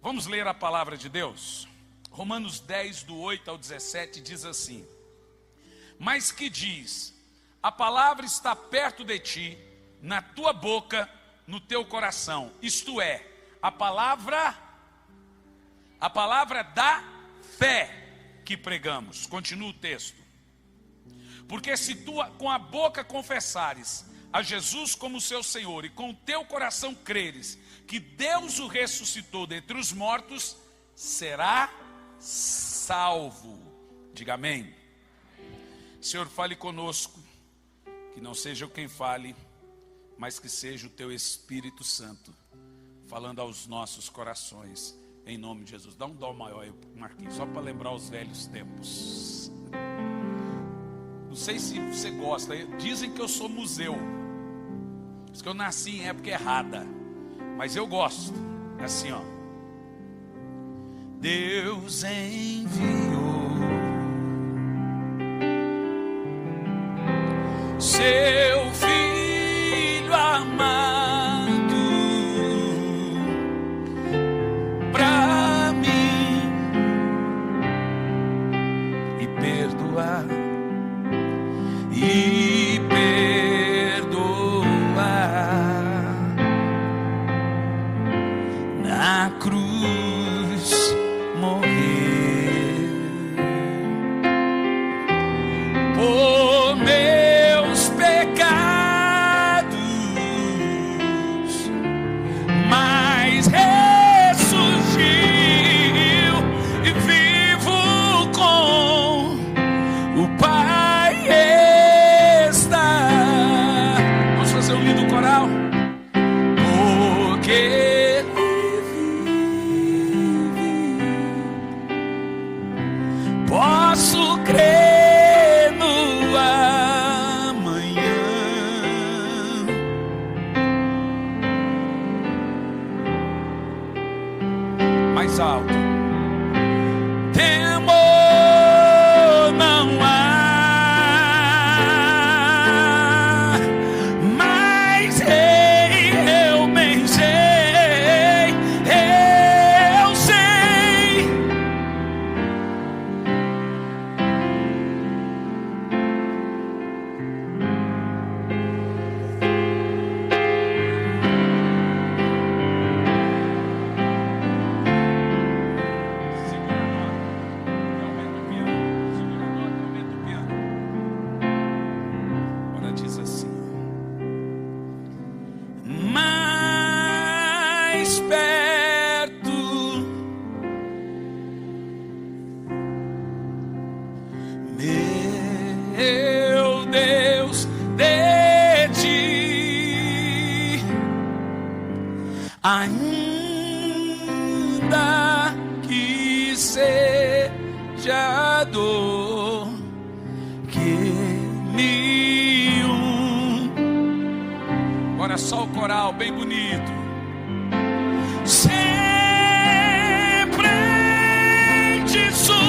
Vamos ler a palavra de Deus? Romanos 10, do 8 ao 17, diz assim: mas que diz, a palavra está perto de ti, na tua boca, no teu coração, isto é, a palavra da fé que pregamos. Continua o texto. Porque se tu com a boca confessares a Jesus como seu Senhor e com o teu coração creres que Deus o ressuscitou dentre os mortos, será salvo. Diga amém. Senhor, fale conosco, que não seja eu quem fale, mas que seja o teu Espírito Santo falando aos nossos corações, em nome de Jesus. Dá um dó maior aí, Marquinhos, só para lembrar os velhos tempos. Não sei se você gosta, dizem que eu sou museu, diz que eu nasci em época errada, mas eu gosto. É assim, ó. Deus enviou seu Filho amado pra mim e perdoar na cruz morrer por meus pecados, mas ressurgiu e vivo com o Pai está. Vamos fazer um lindo coral. Porque posso crer no amanhã. Mais alto. Temor não há, mas eu bem sei, eu sei. Mais perto, meu Deus, de ti, ainda que seja dor que nenhum. Agora só o coral bem bonito. Sempre te suplicar,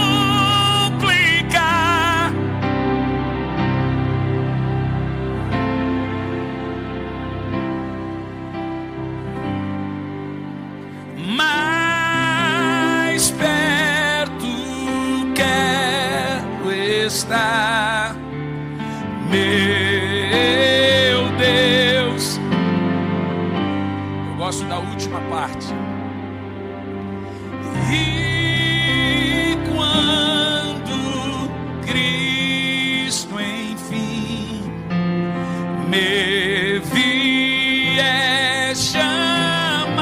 mais perto quero estar, meu Deus. Eu gosto da última parte. E quando Cristo enfim me vier chamar,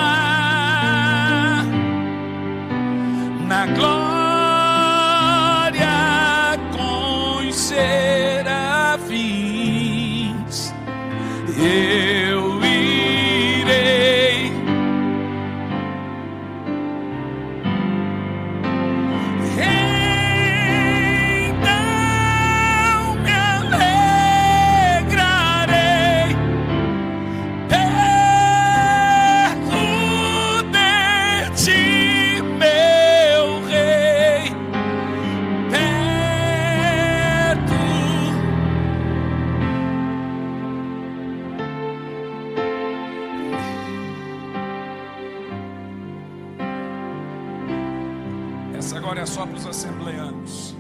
Essa agora é só para os assembleanos.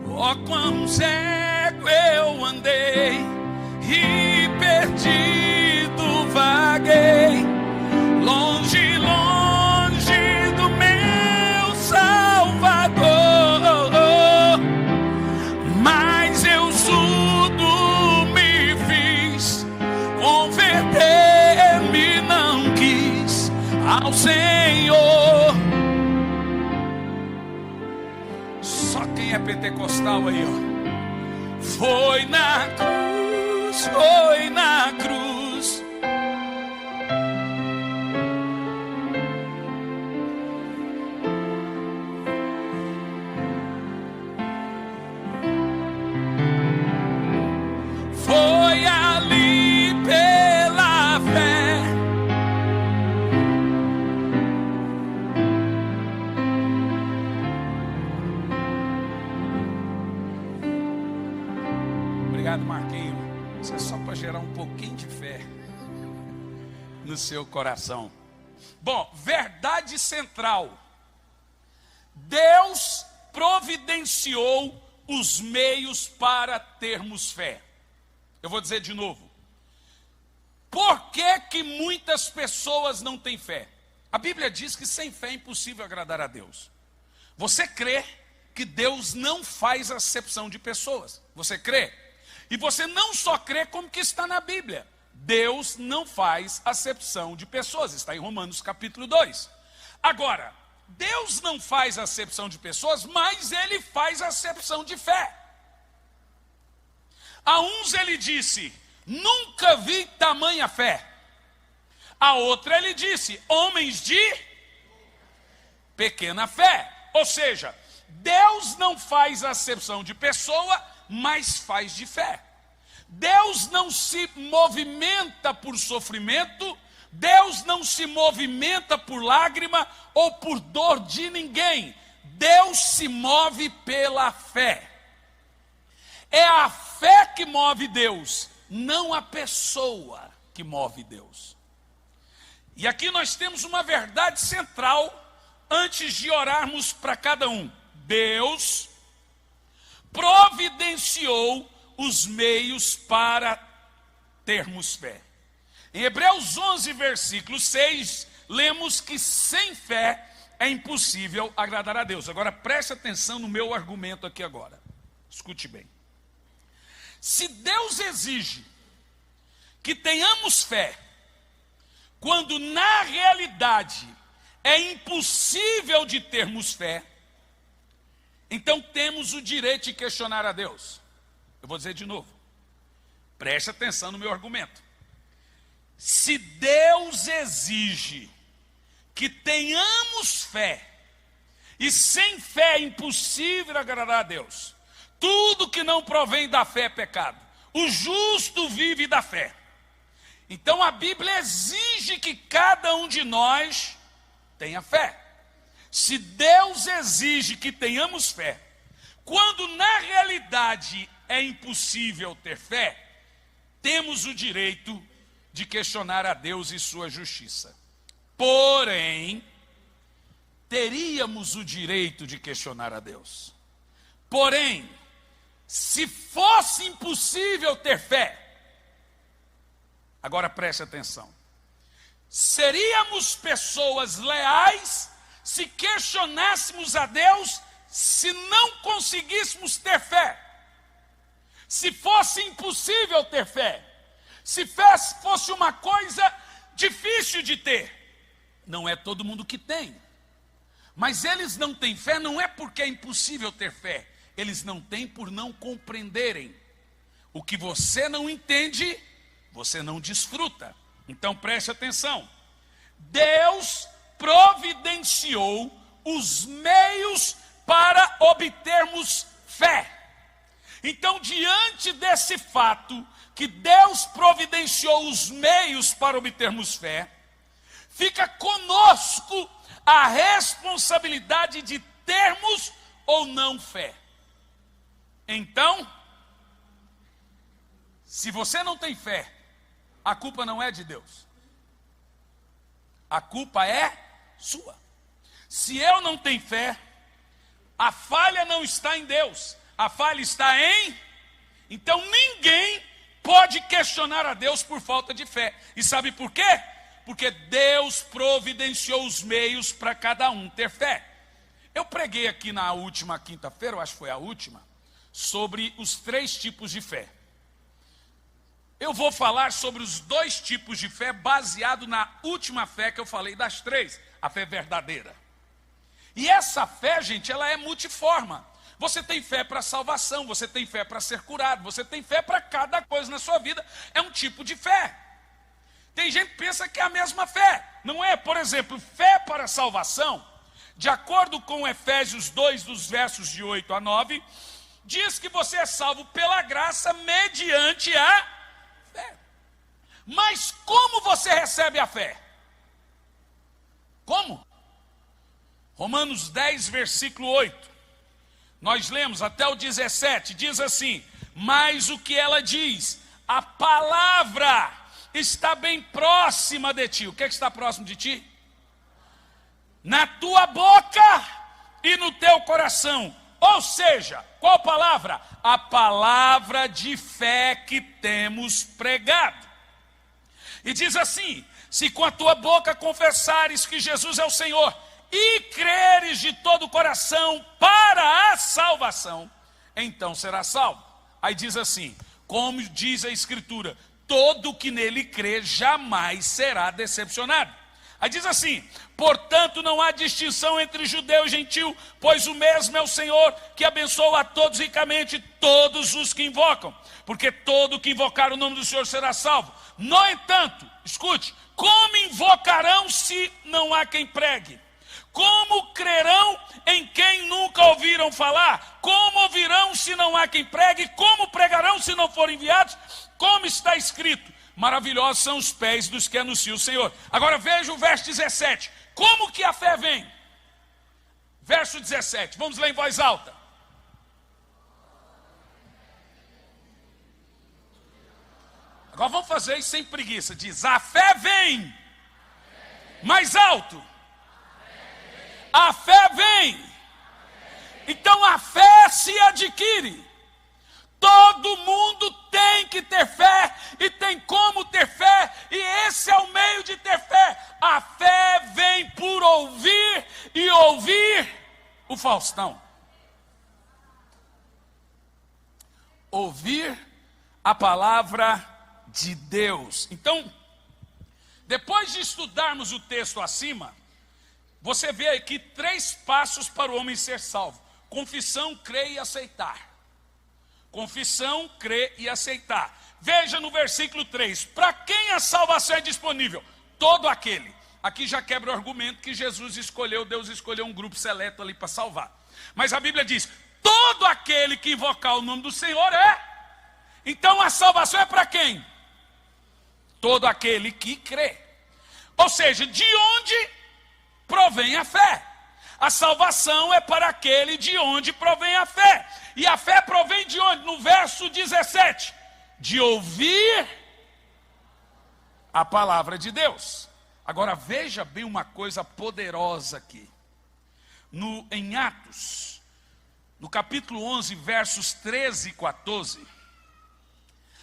Oh, quão cego eu andei e perdido vaguei, longe, longe do meu Salvador, mas eu surdo me fiz, converter-me não quis ao Senhor. Só quem é pentecostal aí, ó. Foi na cruz, foi na cruz. Foi ali pela fé. Obrigado, Marquinho. Isso é só para gerar um pouquinho de fé no seu coração. Bom, verdade central. Deus providenciou os meios para termos fé. Eu vou dizer de novo. Por que que muitas pessoas não têm fé? A Bíblia diz que sem fé é impossível agradar a Deus. Você crê que Deus não faz acepção de pessoas? Você crê? E você não só crê como que está na Bíblia. Deus não faz acepção de pessoas. Está em Romanos capítulo 2. Agora, Deus não faz acepção de pessoas, mas Ele faz acepção de fé. A uns Ele disse, nunca vi tamanha fé. A outra Ele disse, homens de pequena fé. Ou seja, Deus não faz acepção de pessoa, mas faz de fé. Deus não se movimenta por sofrimento, Deus não se movimenta por lágrima ou por dor de ninguém. Deus se move pela fé. É a fé que move Deus, não a pessoa que move Deus. E aqui nós temos uma verdade central antes de orarmos para cada um. Deus providenciou os meios para termos fé. Em Hebreus 11, versículo 6, lemos que sem fé é impossível agradar a Deus. Agora preste atenção no meu argumento aqui agora. Escute bem. Se Deus exige que tenhamos fé, quando na realidade é impossível de termos fé, então temos o direito de questionar a Deus. Eu vou dizer de novo. Preste atenção no meu argumento. Se Deus exige que tenhamos fé, e sem fé é impossível agradar a Deus, tudo que não provém da fé é pecado. O justo vive da fé. Então a Bíblia exige que cada um de nós tenha fé. Se Deus exige que tenhamos fé, quando na realidade é impossível ter fé, temos o direito de questionar a Deus e sua justiça. Porém, teríamos o direito de questionar a Deus. Porém, se fosse impossível ter fé, agora preste atenção, seríamos pessoas leais se questionássemos a Deus se não conseguíssemos ter fé. Se fosse impossível ter fé, se fé fosse uma coisa difícil de ter, não é todo mundo que tem. Mas eles não têm fé não é porque é impossível ter fé, eles não têm por não compreenderem. O que você não entende, você não desfruta. Então preste atenção. Deus providenciou os meios para obtermos fé. Então, diante desse fato, que Deus providenciou os meios para obtermos fé, fica conosco a responsabilidade de termos ou não fé. Então, se você não tem fé, a culpa não é de Deus. A culpa é sua. Se eu não tenho fé, A falha não está em Deus, a falha está em... Então ninguém pode questionar a Deus por falta de fé. E sabe por quê? Porque Deus providenciou os meios para cada um ter fé. Eu preguei aqui na última quinta-feira, eu acho que foi a última, sobre os 3 tipos de fé. Eu vou falar sobre os 2 tipos de fé baseado na última fé que eu falei das 3, a fé verdadeira. E essa fé, gente, ela é multiforme. Você tem fé para salvação, você tem fé para ser curado, você tem fé para cada coisa na sua vida. É um tipo de fé. Tem gente que pensa que é a mesma fé. Não é, por exemplo, fé para salvação, de acordo com Efésios 2, dos versos de 8 a 9, diz que você é salvo pela graça mediante a fé. Mas como você recebe a fé? Como? Romanos 10, versículo 8. Nós lemos até o 17, diz assim: mas o que ela diz? A palavra está bem próxima de ti. O que é que está próximo de ti? Na tua boca e no teu coração. Ou seja, qual palavra? A palavra de fé que temos pregado. E diz assim: se com a tua boca confessares que Jesus é o Senhor, e creres de todo o coração para a salvação, então será salvo. Aí diz assim, como diz a Escritura, todo que nele crê jamais será decepcionado. Aí diz assim, portanto não há distinção entre judeu e gentil, pois o mesmo é o Senhor que abençoa a todos ricamente, todos os que invocam, porque todo que invocar o nome do Senhor será salvo. No entanto, escute, como invocarão se não há quem pregue? Como crerão em quem nunca ouviram falar? Como ouvirão se não há quem pregue? Como pregarão se não forem enviados? Como está escrito, maravilhosos são os pés dos que anunciam o Senhor. Agora veja o verso 17. Como que a fé vem? Verso 17, vamos ler em voz alta. Agora vamos fazer isso sem preguiça. Diz, a fé vem. Mais alto. A fé vem. Então a fé se adquire. Todo mundo tem que ter fé e tem como ter fé, e esse é o meio de ter fé. A fé vem por ouvir e ouvir o Faustão. Ouvir a palavra de Deus. Então, depois de estudarmos o texto acima, você vê aqui 3 passos para o homem ser salvo: confissão, crer e aceitar. Confissão, crer e aceitar. Veja no versículo 3, para quem a salvação é disponível? Todo aquele. Aqui já quebra o argumento que Jesus escolheu, Deus escolheu um grupo seleto ali para salvar. Mas a Bíblia diz, todo aquele que invocar o nome do Senhor é. Então a salvação é para quem? Todo aquele que crê. Ou seja, de onde provém a fé? A salvação é para aquele de onde provém a fé. E a fé provém de onde? No verso 17. De ouvir a palavra de Deus. Agora veja bem uma coisa poderosa aqui. Em Atos, no capítulo 11, versos 13 e 14.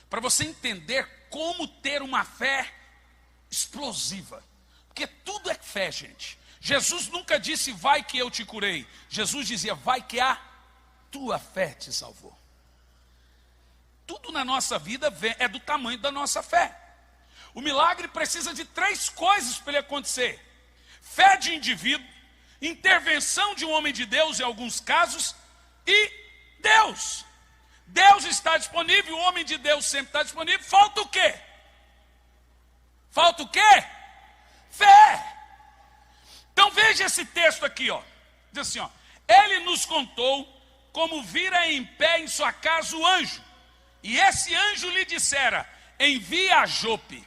Para você entender como ter uma fé explosiva. Porque tudo é fé, gente. Jesus nunca disse, vai que eu te curei. Jesus dizia, vai que a tua fé te salvou. Tudo na nossa vida é do tamanho da nossa fé. O milagre precisa de 3 coisas para ele acontecer: fé de indivíduo, intervenção de um homem de Deus em alguns casos, e Deus. Deus está disponível, o homem de Deus sempre está disponível. Falta o quê? Falta o quê? Fé. Então veja esse texto aqui, ó. Diz assim, ó: ele nos contou como vira em pé em sua casa o anjo, e esse anjo lhe dissera, envia a Jope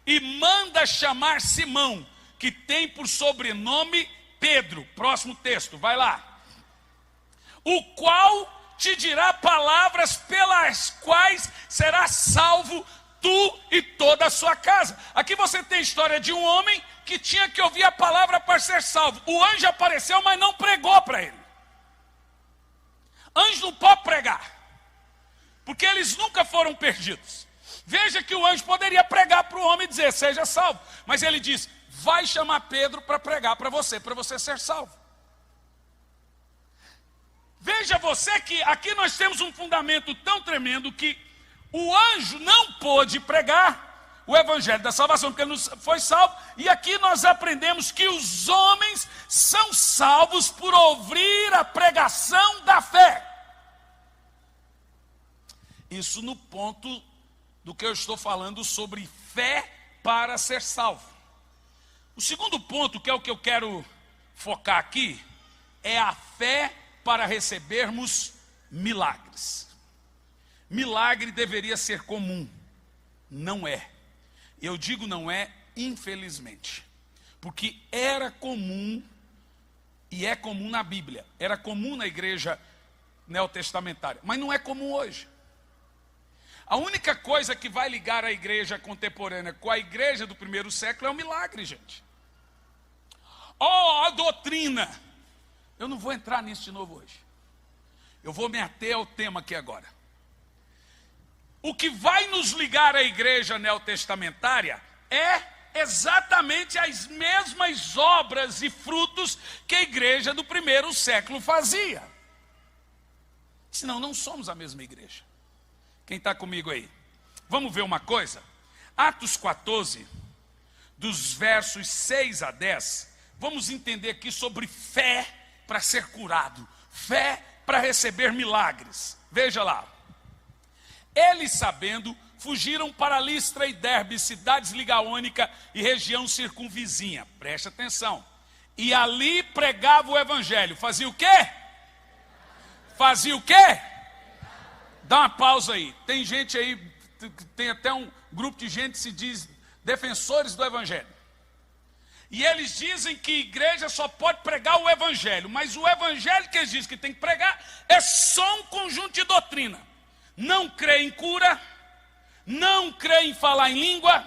e manda chamar Simão, que tem por sobrenome Pedro. Próximo texto, vai lá. O qual te dirá palavras pelas quais será salvo tu e toda a sua casa. Aqui você tem a história de um homem que tinha que ouvir a palavra para ser salvo. O anjo apareceu, mas não pregou para ele. Anjo não pode pregar, porque eles nunca foram perdidos. Veja que o anjo poderia pregar para o homem e dizer, seja salvo. Mas ele diz, vai chamar Pedro para pregar para você ser salvo. Veja você que aqui nós temos um fundamento tão tremendo que o anjo não pôde pregar o evangelho da salvação, porque ele não foi salvo. E aqui nós aprendemos que os homens são salvos por ouvir a pregação da fé. Isso no ponto do que eu estou falando sobre fé para ser salvo. O segundo ponto, que é o que eu quero focar aqui, é a fé para recebermos milagres. Milagre deveria ser comum, não é. Eu digo não é, infelizmente, porque era comum, e é comum na Bíblia, era comum na igreja neotestamentária, mas não é comum hoje. A única coisa que vai ligar a igreja contemporânea com a igreja do primeiro século é o milagre, gente. A doutrina. Eu não vou entrar nisso de novo hoje. Eu vou me ater ao tema aqui agora. O que vai nos ligar à igreja neotestamentária é exatamente as mesmas obras e frutos que a igreja do primeiro século fazia. Senão não somos a mesma igreja. Quem está comigo aí? Vamos ver uma coisa? Atos 14, dos versos 6 a 10, vamos entender aqui sobre fé para ser curado, fé para receber milagres. Veja lá. Eles, sabendo, fugiram para Listra e Derbe, cidades ligaônica e região circunvizinha. Preste atenção. E ali pregava o evangelho. Fazia o quê? Fazia o quê? Dá uma pausa aí. Tem gente aí, tem até um grupo de gente que se diz defensores do evangelho. E eles dizem que a igreja só pode pregar o evangelho, mas o evangelho que eles dizem que tem que pregar é só um conjunto de doutrina. Não crê em cura, não crê em falar em língua,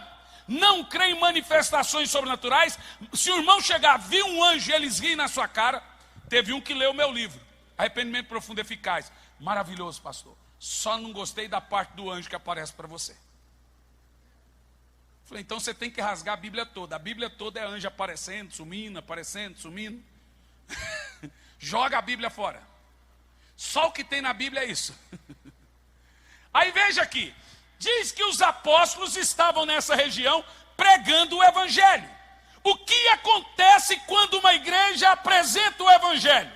não crê em manifestações sobrenaturais. Se o irmão chegar, viu um anjo e eles riem na sua cara. Teve um que leu o meu livro, Arrependimento Profundo e Eficaz. Maravilhoso, pastor. Só não gostei da parte do anjo que aparece para você. Falei, então você tem que rasgar a Bíblia toda. A Bíblia toda é anjo aparecendo, sumindo. Joga a Bíblia fora. Só o que tem na Bíblia é isso. Aí veja aqui. Diz que os apóstolos estavam nessa região pregando o evangelho. O que acontece quando uma igreja apresenta o evangelho?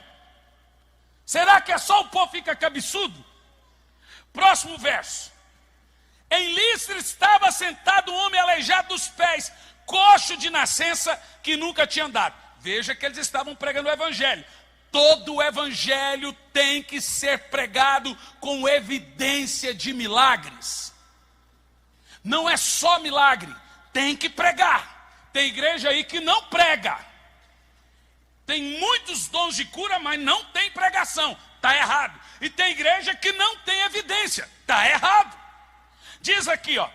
Será que é só o povo fica cabeçudo? Próximo verso. Em Listra estava sentado um homem aleijado dos pés, coxo de nascença, que nunca tinha andado. Veja que eles estavam pregando o evangelho. Todo o evangelho tem que ser pregado com evidência de milagres. Não é só milagre, tem que pregar. Tem igreja aí que não prega. Tem muitos dons de cura, mas não tem pregação. Está errado. E tem igreja que não tem evidência. Está errado. Diz aqui, ó.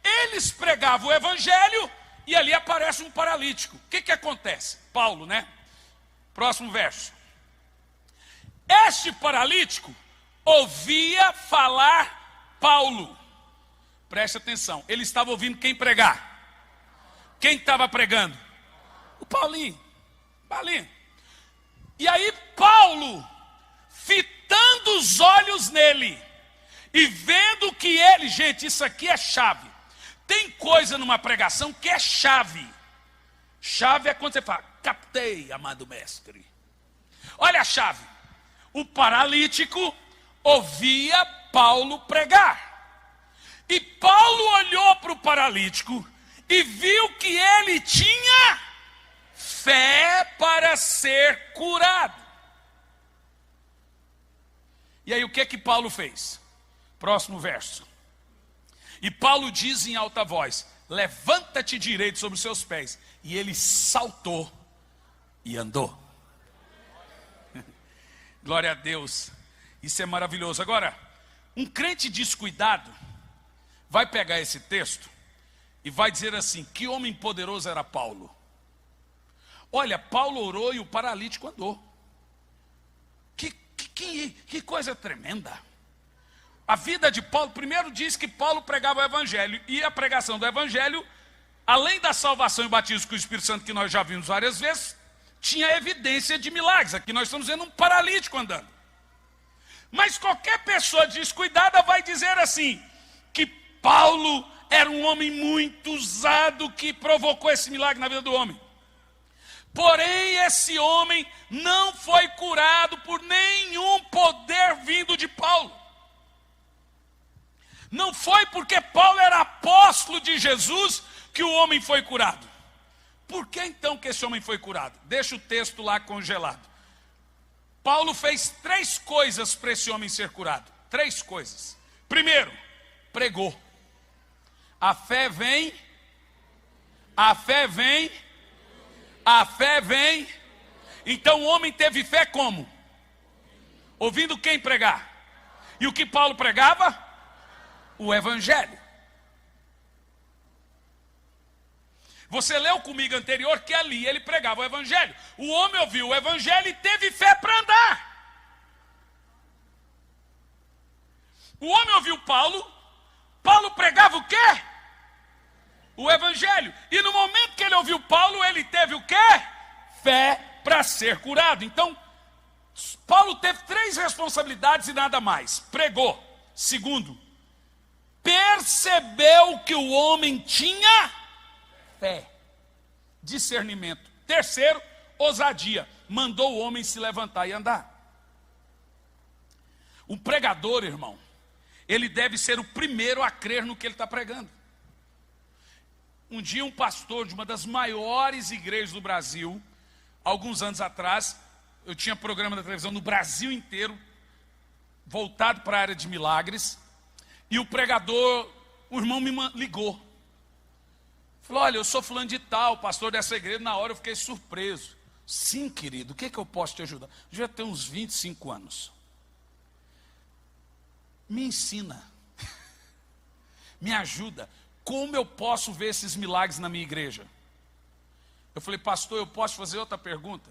Eles pregavam o evangelho e ali aparece um paralítico. O que acontece? Paulo, né? Próximo verso. Este paralítico ouvia falar Paulo. Preste atenção. Ele estava ouvindo quem pregar? Quem estava pregando? O Paulinho. E aí Paulo, fitando os olhos nele e vendo que ele, gente, isso aqui é chave. Tem coisa numa pregação que é chave. Chave é quando você fala, captei, amado mestre. Olha a chave. O paralítico ouvia Paulo pregar. E Paulo olhou para o paralítico e viu que ele tinha fé para ser curado. E aí o que Paulo fez? Próximo verso. E Paulo diz em alta voz, levanta-te direito sobre os seus pés. E ele saltou e andou. Glória a Deus. Isso é maravilhoso. Agora, um crente descuidado vai pegar esse texto e vai dizer assim, que homem poderoso era Paulo. Olha, Paulo orou e o paralítico andou. Que Que coisa tremenda. A vida de Paulo, primeiro diz que Paulo pregava o evangelho, e a pregação do evangelho, além da salvação e batismo com o Espírito Santo, que nós já vimos várias vezes, tinha evidência de milagres. Aqui nós estamos vendo um paralítico andando. Mas qualquer pessoa descuidada vai dizer assim, que Paulo era um homem muito usado que provocou esse milagre na vida do homem. Porém, esse homem não foi curado por nenhum poder vindo de Paulo. Não foi porque Paulo era apóstolo de Jesus que o homem foi curado. Por que então que esse homem foi curado? Deixa o texto lá congelado. Paulo fez 3 coisas para esse homem ser curado. 3 coisas. Primeiro, pregou. A fé vem. Então o homem teve fé como? Ouvindo quem pregar? E o que Paulo pregava? O evangelho. Você leu comigo anterior que ali ele pregava o evangelho. O homem ouviu o evangelho e teve fé para andar. O homem ouviu Paulo. Paulo pregava o quê? O evangelho. E no momento que ele ouviu Paulo, ele teve o quê? Fé para ser curado. Então, Paulo teve 3 responsabilidades e nada mais. Pregou. Segundo, percebeu que o homem tinha fé, discernimento. Terceiro, ousadia. Mandou o homem se levantar e andar. O pregador, irmão, ele deve ser o primeiro a crer no que ele está pregando. Um dia um pastor de uma das maiores igrejas do Brasil, alguns anos atrás, eu tinha programa da televisão no Brasil inteiro, voltado para a área de milagres, e o pregador, o irmão me ligou. Falou, olha, eu sou fulano de tal, pastor dessa igreja. Na hora eu fiquei surpreso. Sim, querido, o que eu posso te ajudar? Eu já tenho uns 25 anos. Me ensina. Me ajuda. Como eu posso ver esses milagres na minha igreja? Eu falei, pastor, eu posso fazer outra pergunta?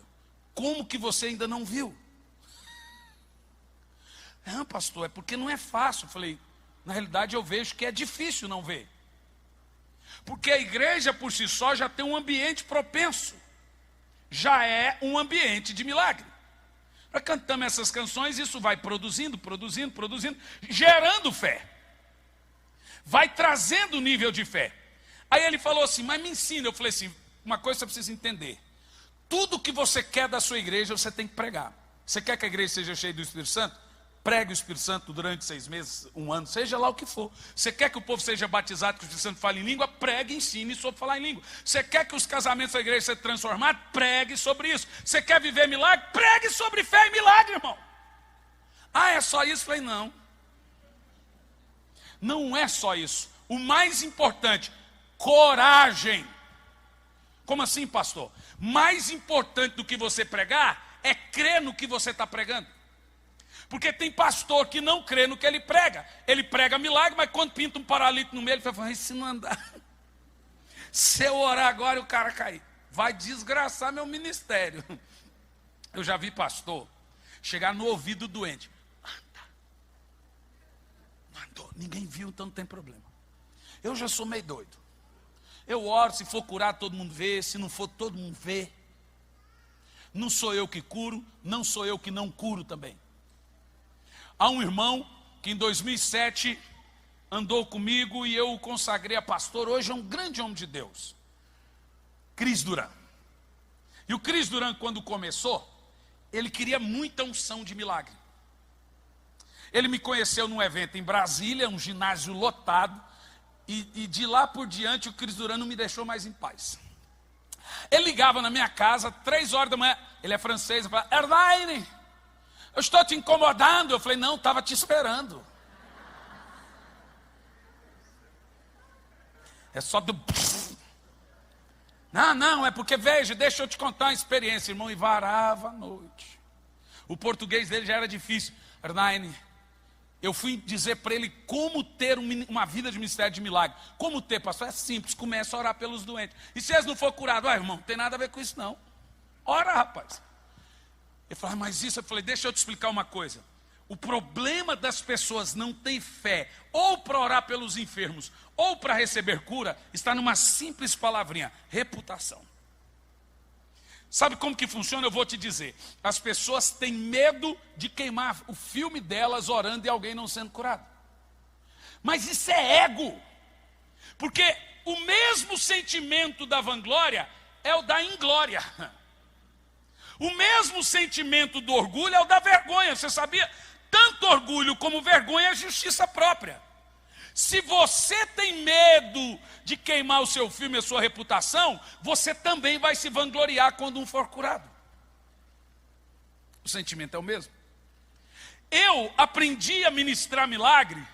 Como que você ainda não viu? Não, pastor, é porque não é fácil. Eu falei, na realidade eu vejo que é difícil não ver. Porque a igreja por si só já tem um ambiente propenso. Já é um ambiente de milagre. Nós cantamos essas canções, isso vai produzindo, gerando fé. Vai trazendo nível de fé. Aí ele falou assim, mas me ensina. Eu falei assim, uma coisa você precisa entender. Tudo que você quer da sua igreja, você tem que pregar. Você quer que a igreja seja cheia do Espírito Santo? Pregue o Espírito Santo durante 6 meses, 1 ano, seja lá o que for. Você quer que o povo seja batizado, que o Espírito Santo fale em língua? Pregue e ensine sobre falar em língua. Você quer que os casamentos da igreja sejam transformados? Pregue sobre isso. Você quer viver milagre? Pregue sobre fé e milagre, irmão. Ah, é só isso? Eu falei, não. Não é só isso. O mais importante, coragem. Como assim, pastor? Mais importante do que você pregar é crer no que você está pregando. Porque tem pastor que não crê no que ele prega. Ele prega milagre, mas quando pinta um paralítico no meio, ele fala, e se não andar? Se eu orar agora e o cara cair, vai desgraçar meu ministério. Eu já vi pastor chegar no ouvido do doente. Anda. Não andou, ninguém viu, então não tem problema. Eu já sou meio doido. Eu oro, se for curar, todo mundo vê. Se não for, todo mundo vê. Não sou eu que curo, não sou eu que não curo também. Há um irmão que em 2007 andou comigo e eu o consagrei a pastor. Hoje é um grande homem de Deus. Cris Duran. E o Cris Duran, quando começou, ele queria muita unção de milagre. Ele me conheceu num evento em Brasília, um ginásio lotado. E de lá por diante o Cris Duran não me deixou mais em paz. Ele ligava na minha casa, 3 horas da manhã. Ele é francês, ele falava, Erdaine, eu estou te incomodando. Eu falei, não, estava te esperando. É só do... Não, é porque, veja, deixa eu te contar uma experiência, irmão. E varava a noite. O português dele já era difícil. Erdaine, eu fui dizer para ele como ter uma vida de ministério de milagre. Como ter, pastor? É simples, começa a orar pelos doentes. E se eles não for curados? Irmão, não tem nada a ver com isso não. Ora, rapaz. Ele falei, mas isso, eu falei, deixa eu te explicar uma coisa. O problema das pessoas não ter fé, ou para orar pelos enfermos, ou para receber cura, está numa simples palavrinha: reputação. Sabe como que funciona? Eu vou te dizer. As pessoas têm medo de queimar o filme delas orando e alguém não sendo curado. Mas isso é ego. Porque o mesmo sentimento da vanglória é o da inglória. O mesmo sentimento do orgulho é o da vergonha. Você sabia? Tanto orgulho como vergonha é justiça própria. Se você tem medo de queimar o seu filme e a sua reputação, você também vai se vangloriar quando um for curado. O sentimento é o mesmo. Eu aprendi a ministrar milagre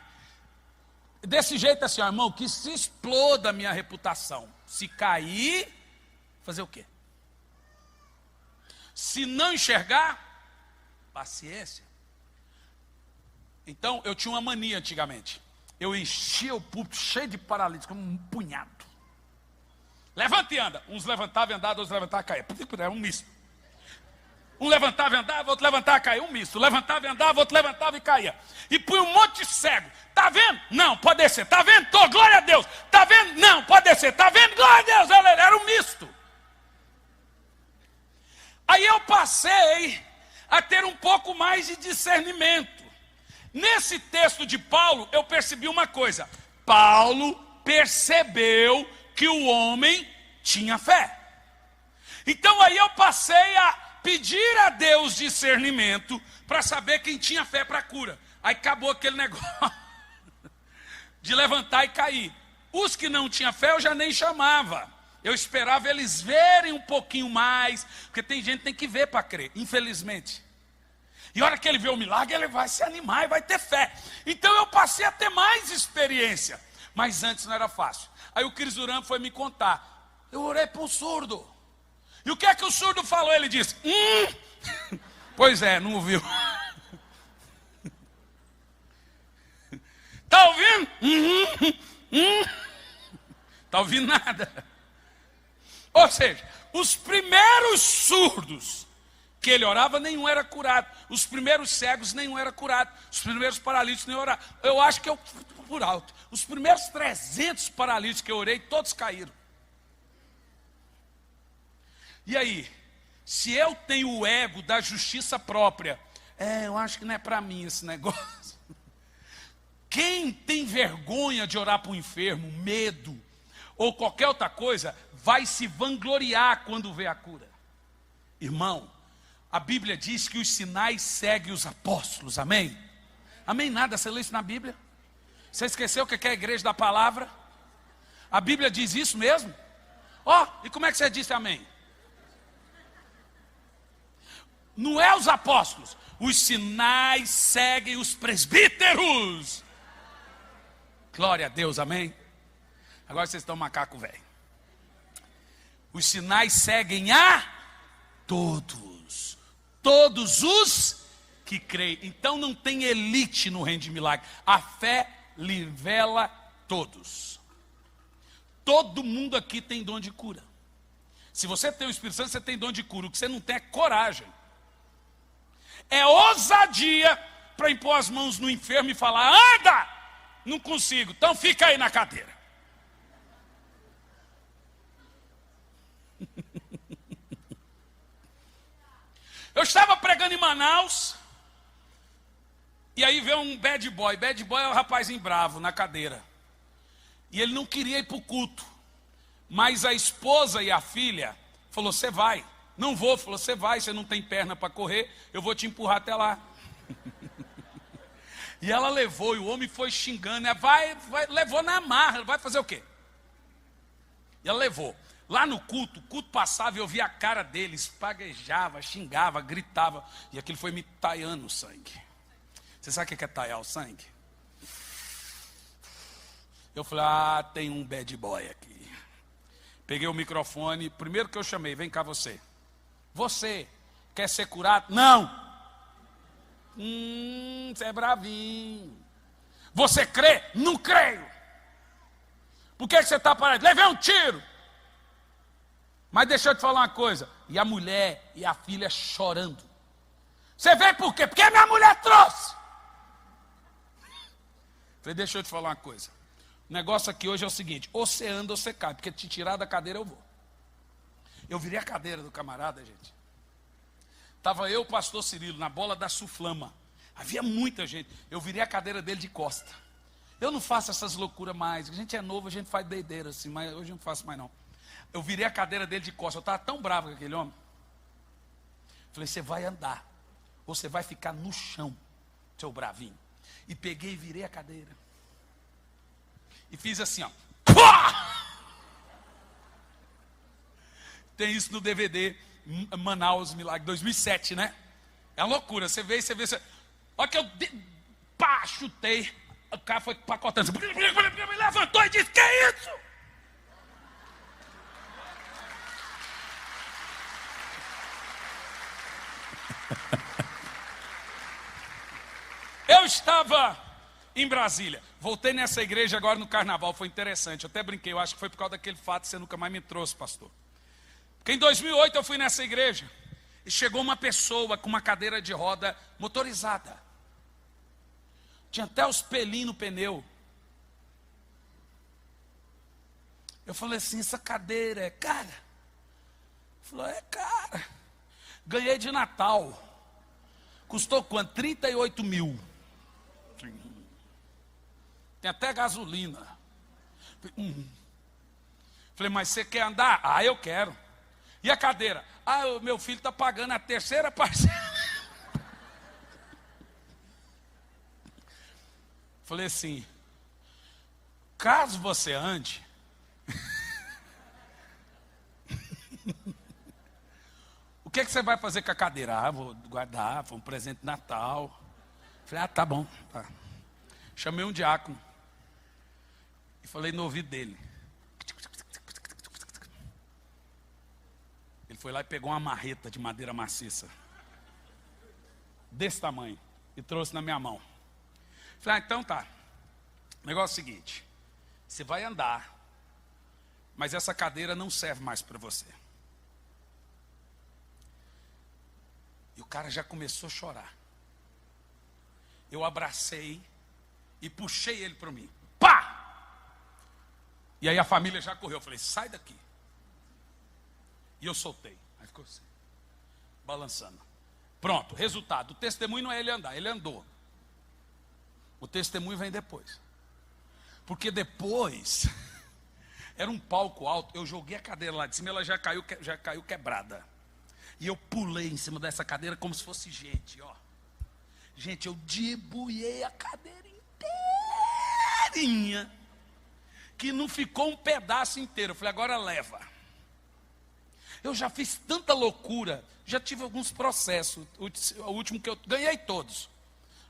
desse jeito assim, ó, irmão, que se exploda a minha reputação. Se cair, fazer o quê? Se não enxergar, paciência. Então, eu tinha uma mania antigamente. Eu enchia o púlpito cheio de paralíticos, como um punhado. Levanta e anda. Uns levantavam e andavam, outros levantavam e caíam. Era um misto. Um levantava e andava, outro levantava e caía. Um misto. Levantava e andava, outro levantava e caía. E punha um monte de cego. Está vendo? Não, pode descer. Está vendo? Tô, glória a Deus. Está vendo? Não, pode descer. Está vendo? Glória a Deus. Era um misto. Aí eu passei a ter um pouco mais de discernimento. Nesse texto de Paulo, eu percebi uma coisa. Paulo percebeu que o homem tinha fé. Então aí eu passei a pedir a Deus discernimento para saber quem tinha fé para a cura. Aí acabou aquele negócio de levantar e cair. Os que não tinham fé eu já nem chamava. Eu esperava eles verem um pouquinho mais, porque tem gente que tem que ver para crer, infelizmente. E a hora que ele vê o milagre, ele vai se animar e vai ter fé. Então eu passei a ter mais experiência. Mas antes não era fácil. Aí o Cris Duran foi me contar. Eu orei para um surdo. E o que é que o surdo falou? Ele disse, Pois é, não ouviu. Está ouvindo? Está ouvindo nada. Ou seja, os primeiros surdos que ele orava, nenhum era curado. Os primeiros cegos, nenhum era curado. Os primeiros paralíticos, nenhum era. Eu acho que eu, por alto, os primeiros 300 paralíticos que eu orei, todos caíram. E aí, se eu tenho o ego da justiça própria, eu acho que não é para mim esse negócio. Quem tem vergonha de orar para o enfermo, medo, ou qualquer outra coisa, vai se vangloriar quando vê a cura. Irmão, a Bíblia diz que os sinais seguem os apóstolos, amém? Amém nada, você lê isso na Bíblia? Você esqueceu o que é a igreja da palavra? A Bíblia diz isso mesmo? E como é que você disse amém? Não é os apóstolos, os sinais seguem os presbíteros. Glória a Deus, amém? Agora vocês estão macaco velho. Os sinais seguem a todos. Todos os que creem. Então não tem elite no reino de milagre. A fé nivela todos. Todo mundo aqui tem dom de cura. Se você tem o Espírito Santo, você tem dom de cura. O que você não tem é coragem. É ousadia para impor as mãos no enfermo e falar, anda! Não consigo, então fica aí na cadeira. Eu estava pregando em Manaus, e aí veio um bad boy. Bad boy é um rapazinho bravo na cadeira. E ele não queria ir para o culto. Mas a esposa e a filha falou, você vai. Não vou, falou, você vai, você não tem perna para correr, eu vou te empurrar até lá. E ela levou, e o homem foi xingando, levou na marra, vai fazer o quê? E ela levou. Lá no culto, o culto passava e eu via a cara dele, espaguejava, xingava, gritava. E aquilo foi me taiando o sangue. Você sabe o que é taiar o sangue? Eu falei, tem um bad boy aqui. Peguei o microfone, primeiro que eu chamei, vem cá você. Você quer ser curado? Não. Você é bravinho. Você crê? Não creio. Por que você está parado? Levei um tiro. Mas deixa eu te falar uma coisa. E a mulher e a filha chorando. Você veio por quê? Porque minha mulher trouxe. Falei, deixa eu te falar uma coisa. O negócio aqui hoje é o seguinte, ou você anda ou você cai, porque te tirar da cadeira eu vou. Eu virei a cadeira do camarada, gente. Estava eu, o pastor Cirilo, na bola da Suflama. Havia muita gente. Eu virei a cadeira dele de costa. Eu não faço essas loucuras mais. A gente é novo, a gente faz doideira assim, mas hoje eu não faço mais não. Eu virei a cadeira dele de costa. Eu estava tão bravo com aquele homem. Falei, você vai andar, ou você vai ficar no chão, seu bravinho. E peguei e virei a cadeira. E fiz assim, ó. Pá! Tem isso no DVD Manaus Milagre, 2007, né? É uma loucura, você vê. Olha que eu pá, chutei. O cara foi pacotando. Me levantou e disse, que é isso? Eu estava em Brasília. Voltei nessa igreja agora no carnaval, foi interessante. Eu até brinquei, eu acho que foi por causa daquele fato que você nunca mais me trouxe, pastor. Porque em 2008 eu fui nessa igreja e chegou uma pessoa com uma cadeira de roda motorizada. Tinha até os pelinhos no pneu. Eu falei assim, essa cadeira é cara? Ele falou, é cara. Ganhei de Natal. Custou quanto? 38 mil. Tem até gasolina. Falei, mas você quer andar? Ah, eu quero. E a cadeira? Ah, o meu filho está pagando a terceira parcela. Falei assim, caso você ande, o que você vai fazer com a cadeira? Ah, vou guardar, foi um presente de Natal. Falei, ah, tá bom. Tá. Chamei um diácono e falei no ouvido dele. Ele foi lá e pegou uma marreta de madeira maciça, desse tamanho, e trouxe na minha mão. Falei, ah, então tá. O negócio é o seguinte, você vai andar, mas essa cadeira não serve mais para você. E o cara já começou a chorar. Eu abracei e puxei ele para mim. Pá! E aí a família já correu. Eu falei, sai daqui. E eu soltei. Aí ficou assim, balançando. Pronto, resultado. O testemunho não é ele andar, ele andou. O testemunho vem depois. Porque depois, era um palco alto, eu joguei a cadeira lá de cima, ela já caiu quebrada. E eu pulei em cima dessa cadeira como se fosse gente, ó. Gente, eu debuiei a cadeira inteirinha, que não ficou um pedaço inteiro. Eu falei, agora leva. Eu já fiz tanta loucura, já tive alguns processos. O último que eu ganhei todos.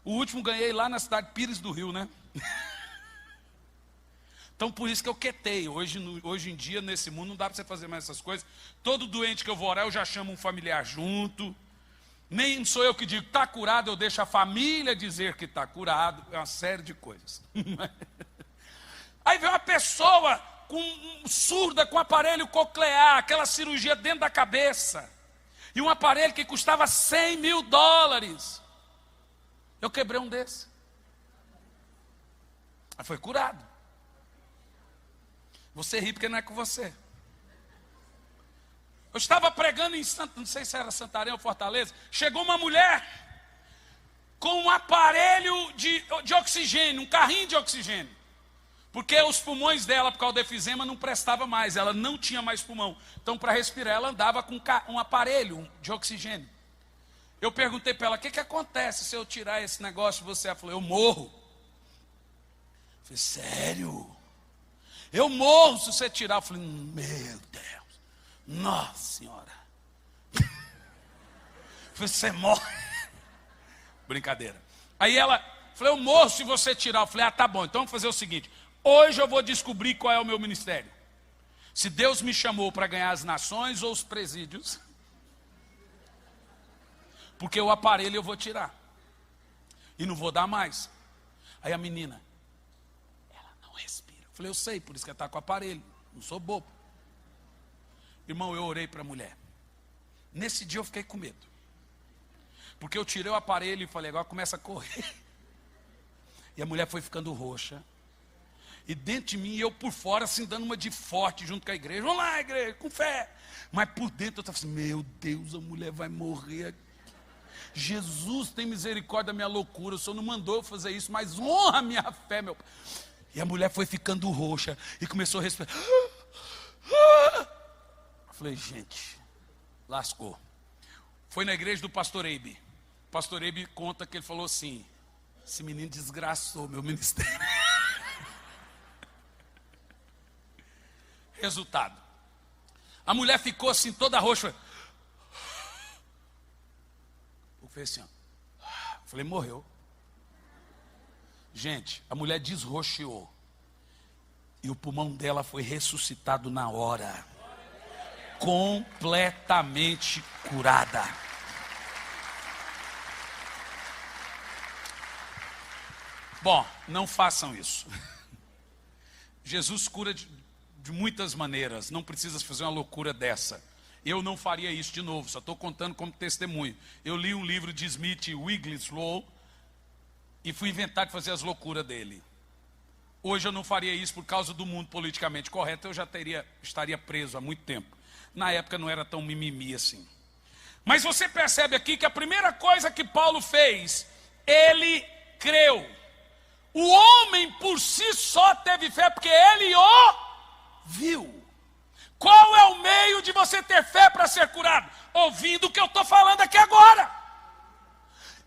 O último ganhei lá na cidade de Pires do Rio, né? Então por isso que eu quetei. Hoje em dia, nesse mundo, não dá para você fazer mais essas coisas. Todo doente que eu vou orar, eu já chamo um familiar junto. Nem sou eu que digo, está curado, eu deixo a família dizer que está curado. É uma série de coisas. Aí vem uma pessoa surda com aparelho coclear, aquela cirurgia dentro da cabeça. E um aparelho que custava $100 mil. Eu quebrei um desse. Aí foi curado. Você ri porque não é com você. Eu estava pregando em não sei se era Santarém ou Fortaleza. Chegou uma mulher com um aparelho de oxigênio, um carrinho de oxigênio. Porque os pulmões dela, por causa do efizema, não prestava mais. Ela não tinha mais pulmão. Então, para respirar, ela andava com um aparelho de oxigênio. Eu perguntei para ela, o que acontece se eu tirar esse negócio de você? Ela falou, eu morro. Eu falei, sério? Eu morro se você tirar. Eu falei, meu Deus, nossa senhora. Eu falei, você morre. Brincadeira. Aí ela, falei, eu morro se você tirar. Eu falei, ah, tá bom, então vamos fazer o seguinte. Hoje eu vou descobrir qual é o meu ministério. Se Deus me chamou para ganhar as nações ou os presídios. Porque o aparelho eu vou tirar. E não vou dar mais. Aí a menina, ela não respira. Eu falei, eu sei, por isso que ela está com o aparelho. Não sou bobo. Irmão, eu orei para a mulher. Nesse dia eu fiquei com medo. Porque eu tirei o aparelho e falei, agora começa a correr. E a mulher foi ficando roxa. E dentro de mim, eu por fora, assim, dando uma de forte junto com a igreja. Vamos lá, igreja, com fé. Mas por dentro eu estava assim, meu Deus, a mulher vai morrer aqui. Jesus tem misericórdia da minha loucura. O Senhor não mandou eu fazer isso, mas honra a minha fé, meu pai. E a mulher foi ficando roxa e começou a respirar. Eu falei, gente, lascou. Foi na igreja do pastor Eibe. O pastor Eibe conta que ele falou assim, esse menino desgraçou meu ministério. Resultado, a mulher ficou assim toda roxa. Eu falei assim, ó. Eu falei, morreu. Gente, a mulher desroxeou. E o pulmão dela foi ressuscitado na hora. Completamente curada. Bom, não façam isso. Jesus cura de muitas maneiras. Não precisa fazer uma loucura dessa. Eu não faria isso de novo, só estou contando como testemunho. Eu li um livro de Smith Wigglesworth e fui inventar de fazer as loucuras dele. Hoje eu não faria isso por causa do mundo politicamente correto, eu já estaria preso há muito tempo. Na época não era tão mimimi assim. Mas você percebe aqui que a primeira coisa que Paulo fez, ele creu. O homem por si só teve fé porque ele o viu. Qual é o meio de você ter fé para ser curado? Ouvindo o que eu estou falando aqui agora.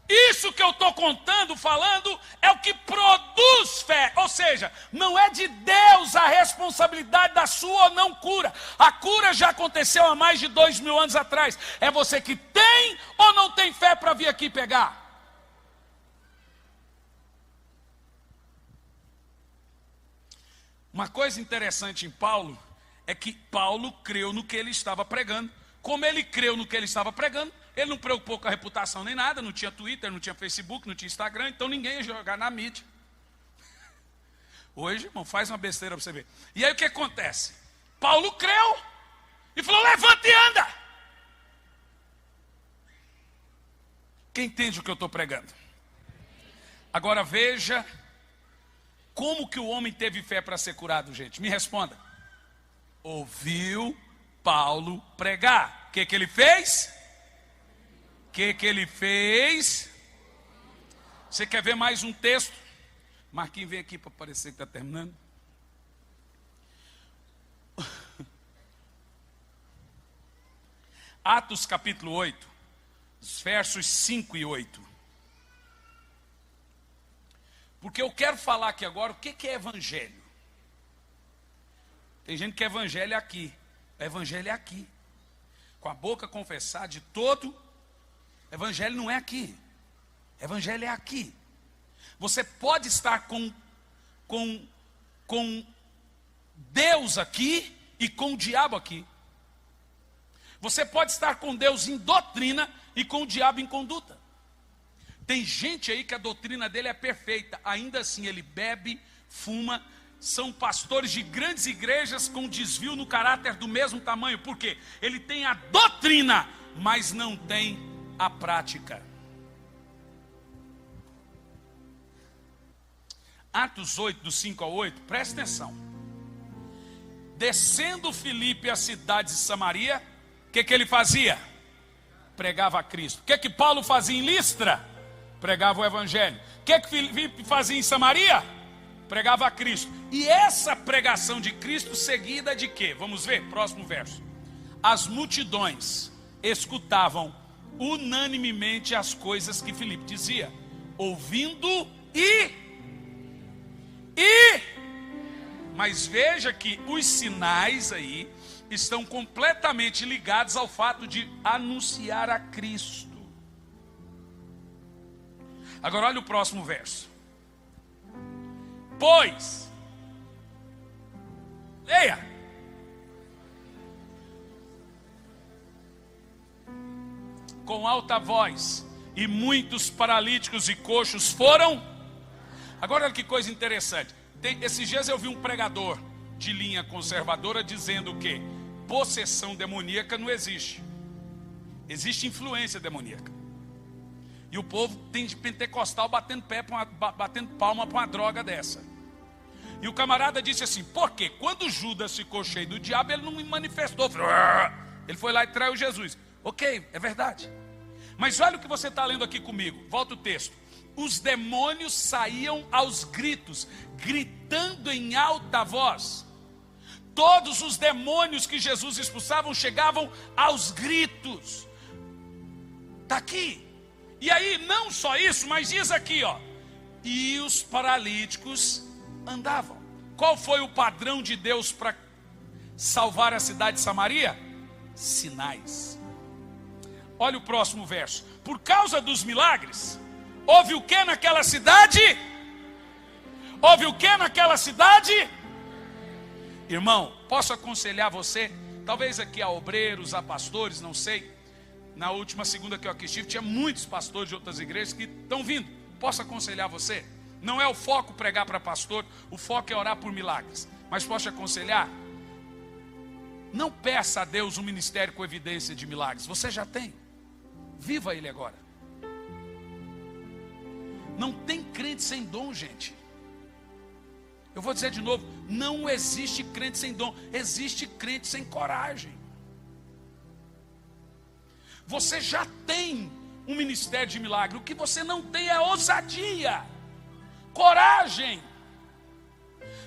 Isso que eu estou contando, falando, é o que produz fé. Ou seja, não é de Deus a responsabilidade da sua ou não cura. A cura já aconteceu há mais de 2000 anos atrás. É você que tem ou não tem fé para vir aqui pegar. Uma coisa interessante em Paulo é que Paulo creu no que ele estava pregando. Como ele creu no que ele estava pregando, ele não preocupou com a reputação nem nada, não tinha Twitter, não tinha Facebook, não tinha Instagram, então ninguém ia jogar na mídia. Hoje, irmão, faz uma besteira para você ver. E aí o que acontece? Paulo creu e falou, levanta e anda. Quem entende o que eu estou pregando? Agora veja como que o homem teve fé para ser curado, gente. Me responda. Ouviu Paulo pregar. O que ele fez? O que ele fez? Você quer ver mais um texto? Marquinhos, vem aqui para parecer que está terminando. Atos capítulo 8, versos 5 e 8. Porque eu quero falar aqui agora o que é evangelho. Tem gente que evangelho é aqui. O evangelho é aqui. Com a boca confessar de todo. Evangelho não é aqui. Evangelho é aqui. Você pode estar com Deus aqui e com o diabo aqui. Você pode estar com Deus em doutrina e com o diabo em conduta. Tem gente aí que a doutrina dele é perfeita, ainda assim ele bebe, fuma, são pastores de grandes igrejas com desvio no caráter do mesmo tamanho. Por quê? Ele tem a doutrina, mas não tem a prática. Atos 8, do 5 ao 8, presta atenção. Descendo Filipe à cidade de Samaria, o que ele fazia? Pregava a Cristo. O que Paulo fazia em Listra? Pregava o evangelho. O que Filipe fazia em Samaria? Pregava a Cristo. E essa pregação de Cristo seguida de quê? Vamos ver, próximo verso. As multidões escutavam unanimemente as coisas que Filipe dizia, ouvindo mas veja que os sinais aí estão completamente ligados ao fato de anunciar a Cristo. Agora olha o próximo verso. Pois, leia. Com alta voz, e muitos paralíticos e coxos foram. Agora olha que coisa interessante. Esses dias eu vi um pregador de linha conservadora dizendo que possessão demoníaca não existe. Existe influência demoníaca. E o povo tem de pentecostal batendo palma para uma droga dessa. E o camarada disse assim: por quê? Quando Judas ficou cheio do diabo, ele não me manifestou. Ele foi lá e traiu Jesus. Ok, é verdade. Mas olha o que você está lendo aqui comigo. Volta o texto. Os demônios saíam aos gritos, gritando em alta voz. Todos os demônios que Jesus expulsava chegavam aos gritos. Está aqui. E aí, não só isso, mas diz aqui, ó. E os paralíticos andavam. Qual foi o padrão de Deus para salvar a cidade de Samaria? Sinais. Olha o próximo verso. Por causa dos milagres, houve o que naquela cidade? Houve o que naquela cidade? Irmão, posso aconselhar você? Talvez aqui a obreiros, a pastores, não sei. Na última segunda que eu aqui estive, tinha muitos pastores de outras igrejas que estão vindo. Posso aconselhar você? Não é o foco pregar para pastor, o foco é orar por milagres. Mas posso te aconselhar? Não peça a Deus um ministério com evidência de milagres. Você já tem. Viva ele agora. Não tem crente sem dom, gente. Eu vou dizer de novo, não existe crente sem dom, existe crente sem coragem. Você já tem um ministério de milagre. O que você não tem é ousadia, coragem.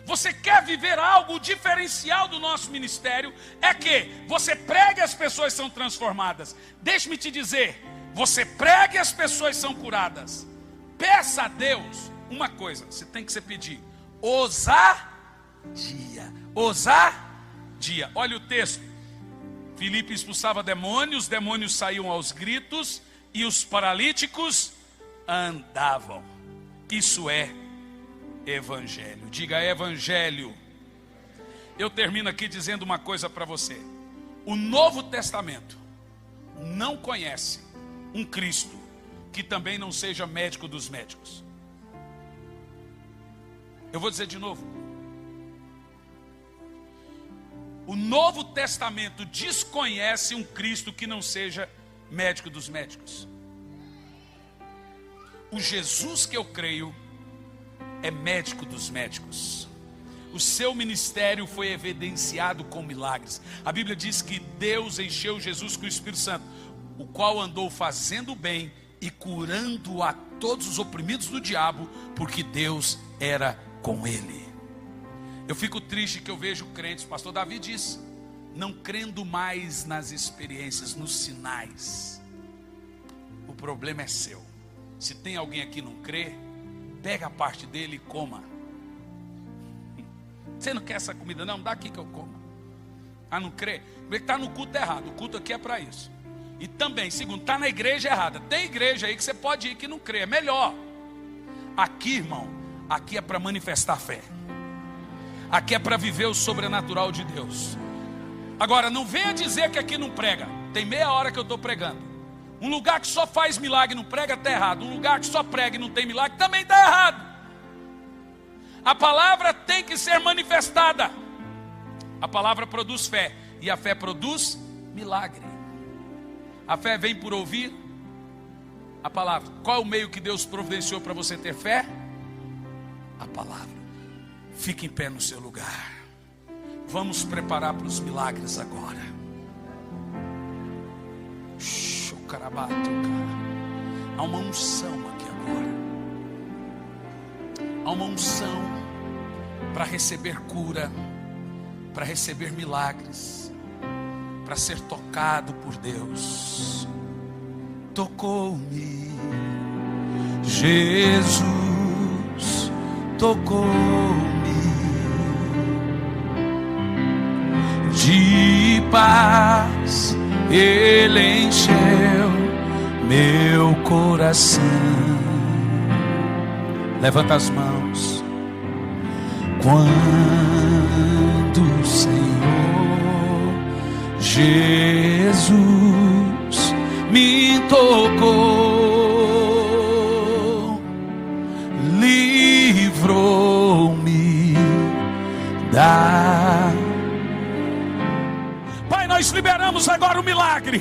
Você quer viver algo diferencial do nosso ministério? É que você prega e as pessoas são transformadas. Deixe-me te dizer, você prega e as pessoas são curadas. Peça a Deus uma coisa, você tem que se pedir: ousadia. Ousadia. Olha o texto. Filipe expulsava demônios, os demônios saíam aos gritos e os paralíticos andavam. Isso é evangelho. Diga evangelho. Eu termino aqui dizendo uma coisa para você. O Novo Testamento não conhece um Cristo que também não seja médico dos médicos. Eu vou dizer de novo. O Novo Testamento desconhece um Cristo que não seja médico dos médicos. O Jesus que eu creio é médico dos médicos. O seu ministério foi evidenciado com milagres. A Bíblia diz que Deus encheu Jesus com o Espírito Santo, o qual andou fazendo bem e curando a todos os oprimidos do diabo, porque Deus era com ele. Eu fico triste que eu vejo crentes, o pastor Davi diz, não crendo mais nas experiências, nos sinais. O problema é seu. Se tem alguém aqui que não crê, pega a parte dele e coma. Você não quer essa comida não? Dá aqui que eu como. Ah, não crê? Porque está no culto errado. O culto aqui é para isso. E também, segundo, está na igreja errada. Tem igreja aí que você pode ir que não crê, é melhor. Aqui, irmão, aqui é para manifestar fé. Aqui é para viver o sobrenatural de Deus. Agora, não venha dizer que aqui não prega. Tem meia hora que eu estou pregando. Um lugar que só faz milagre e não prega está errado. Um lugar que só prega e não tem milagre também está errado. A palavra tem que ser manifestada. A palavra produz fé. E a fé produz milagre. A fé vem por ouvir a palavra. Qual é o meio que Deus providenciou para você ter fé? A palavra. Fique em pé no seu lugar. Vamos preparar para os milagres agora. Há uma unção aqui agora. Há uma unção para receber cura, para receber milagres, para ser tocado por Deus. Tocou-me, Jesus tocou-me. De paz Ele encheu meu coração. Levanta as mãos. Quando o Senhor Jesus me tocou, livrou-me da... Pai, nós liberamos agora o milagre.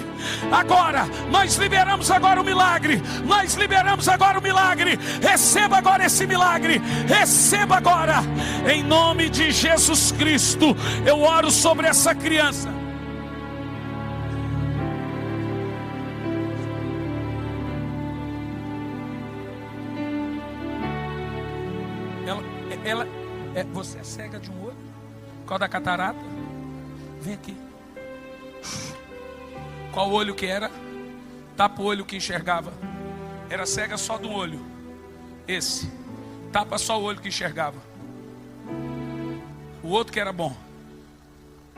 agora. Nós liberamos agora o milagre. Nós liberamos agora o milagre. Receba agora esse milagre. Receba agora. Em nome de Jesus Cristo, eu oro sobre essa criança. Você é cega de um olho? Qual da catarata? Vem aqui. Qual olho que era? Tapa o olho que enxergava. Era cega só de um olho. Esse. Tapa só o olho que enxergava. O outro que era bom.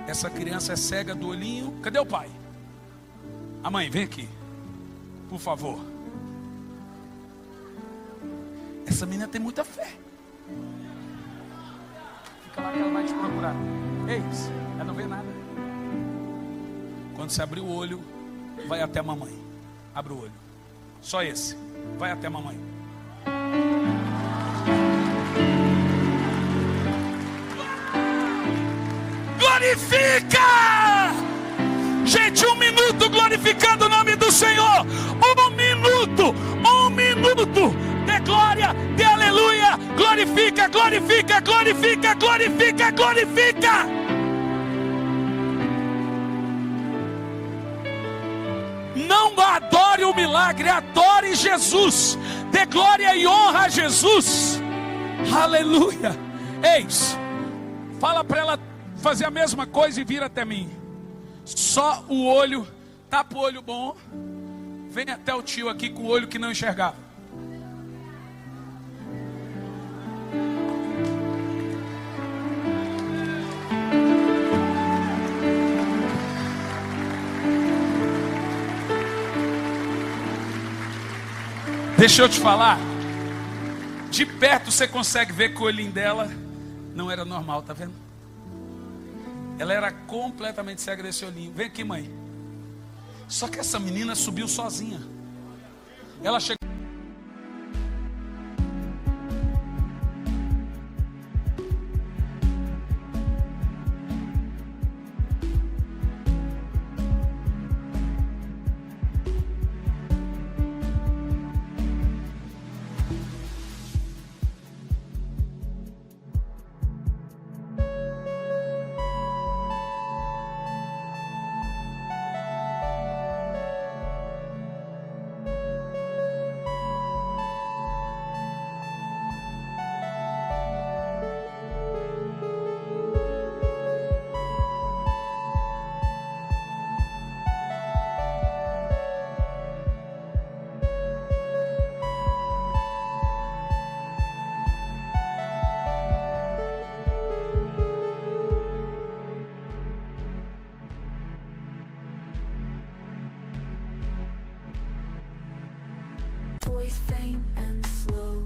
Essa criança é cega do olhinho. Cadê o pai? A mãe, vem aqui. Por favor. Essa menina tem muita fé. Fica lá que ela vai te procurar. Ei, ela não vê nada. Quando você abrir o olho, vai até a mamãe. Abre o olho. Só esse. Vai até a mamãe. Glorifica! Gente, 1 minuto glorificando o nome do Senhor. 1 minuto. 1 minuto. Dê glória, dê aleluia. Glorifica, glorifica, glorifica, glorifica, glorifica. Não adore o milagre, adore Jesus. Dê glória e honra a Jesus. Aleluia. Eis, fala para ela fazer a mesma coisa e vir até mim. Só o olho, tapa o olho bom. Vem até o tio aqui com o olho que não enxergava. Deixa eu te falar. De perto você consegue ver que o olhinho dela não era normal, tá vendo? Ela era completamente cega desse olhinho. Vem aqui, mãe. Só que essa menina subiu sozinha. Ela chegou. Voice faint and slow,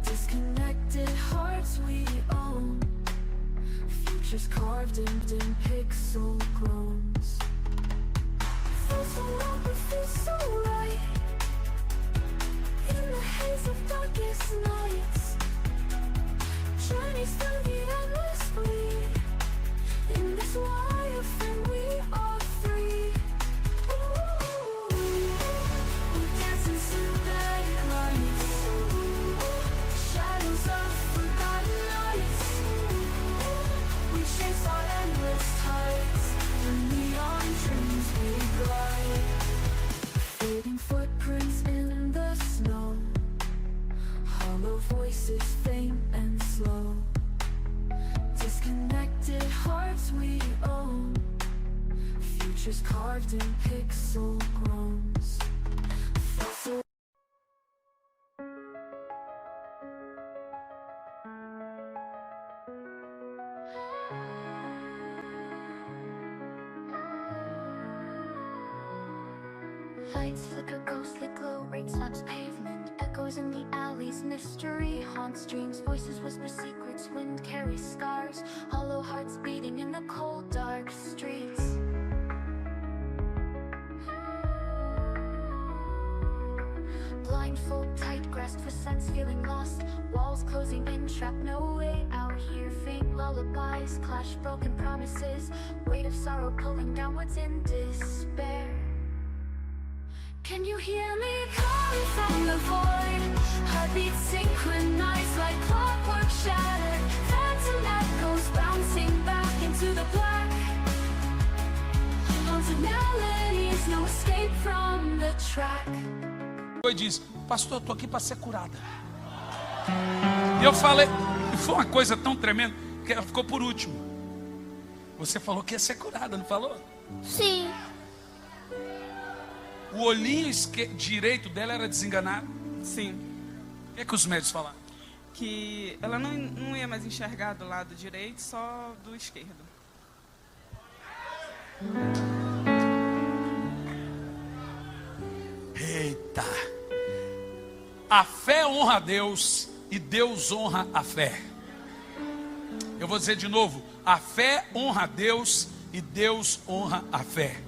disconnected hearts we own, futures carved in pixel clones. Feels so wrong but feels so right, in the haze of darkest nights, journeys through the endless bleed, in this wire frame we are free. Footprints in the snow, hollow voices faint and slow, disconnected hearts we own, futures carved in pixel groans. So lights flicker, ghostly glow, rain slaps pavement, echoes in the alleys, mystery haunts dreams, voices whisper secrets, wind carries scars, hollow hearts beating in the cold dark streets. Blindfold tight, grasp for sense, feeling lost, walls closing in, trapped, no way out here, faint lullabies clash, broken promises, weight of sorrow pulling downwards in despair. Can you hear me calling from the void? Heartbeats synchronized like clockwork shattered. Phantom echoes bouncing back into the black. Haunted melodies, no escape from the track. E diz: pastor, eu estou aqui para ser curada. E eu falei, foi uma coisa tão tremenda que ela ficou por último. Você falou que ia ser curada, não falou? Sim. O olhinho direito dela era desenganado? Sim. O que é que os médicos falaram? Que ela não ia mais enxergar do lado direito, só do esquerdo. Eita! A fé honra a Deus e Deus honra a fé. Eu vou dizer de novo: a fé honra a Deus e Deus honra a fé.